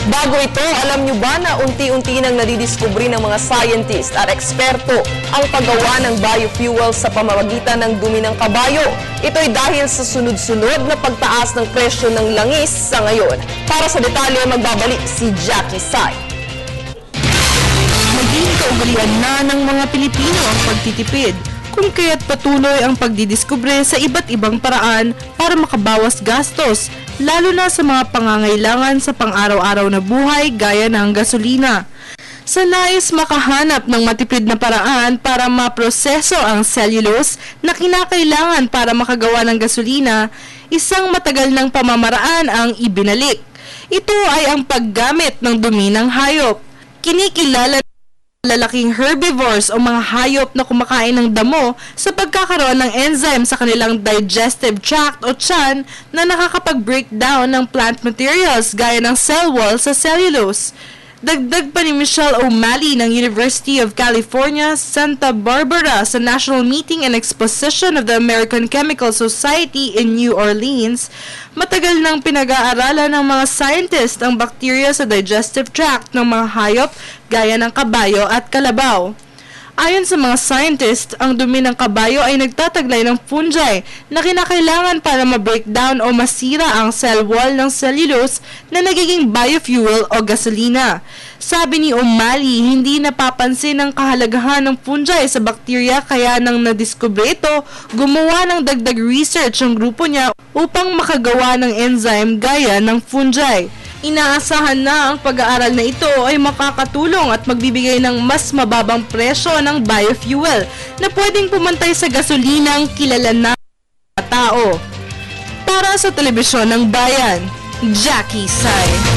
Bago ito, alam nyo ba na unti-unti nang nadidiskubre ng mga scientist at eksperto ang paggawa ng biofuel sa pamamagitan ng dumi ng kabayo? Ito'y dahil sa sunod-sunod na pagtaas ng presyo ng langis sa ngayon. Para sa detalye, magbabalik si Jackie Sai. Naging kaugalian na ng mga Pilipino ang pagtitipid, kung kaya't patuloy ang pagdidiskubre sa iba't ibang paraan para makabawas gastos, lalo na sa mga pangangailangan sa pang-araw-araw na buhay gaya ng gasolina. Sa nais makahanap ng matipid na paraan para maproseso ang cellulose na kinakailangan para makagawa ng gasolina, isang matagal ng pamamaraan ang ibinalik. Ito ay ang paggamit ng dumi ng hayop. Kinikilala lalaking herbivores o mga hayop na kumakain ng damo sa pagkakaroon ng enzyme sa kanilang digestive tract o tiyan na nakakapag-breakdown ng plant materials gaya ng cell wall sa cellulose. Dagdag pa ni Michelle O'Malley ng University of California, Santa Barbara sa National Meeting and Exposition of the American Chemical Society in New Orleans, matagal nang pinag-aaralan ng mga scientist ang bakterya sa digestive tract ng mga hayop gaya ng kabayo at kalabaw. Ayon sa mga scientist, ang dumi ng kabayo ay nagtataglay ng fungi na kinakailangan para ma-breakdown o masira ang cell wall ng cellulose na nagiging biofuel o gasolina. Sabi ni O'Malley, hindi napapansin ang kahalagahan ng fungi sa bakterya kaya nang nadiskubre ito, gumawa ng dagdag research ang grupo niya upang makagawa ng enzyme gaya ng fungi. Inaasahan na ang pag-aaral na ito ay makakatulong at magbibigay ng mas mababang presyo ng biofuel na pwedeng pumantay sa gasolinang kilala na tao. Para sa Telebisyon ng Bayan, Jackie Sai.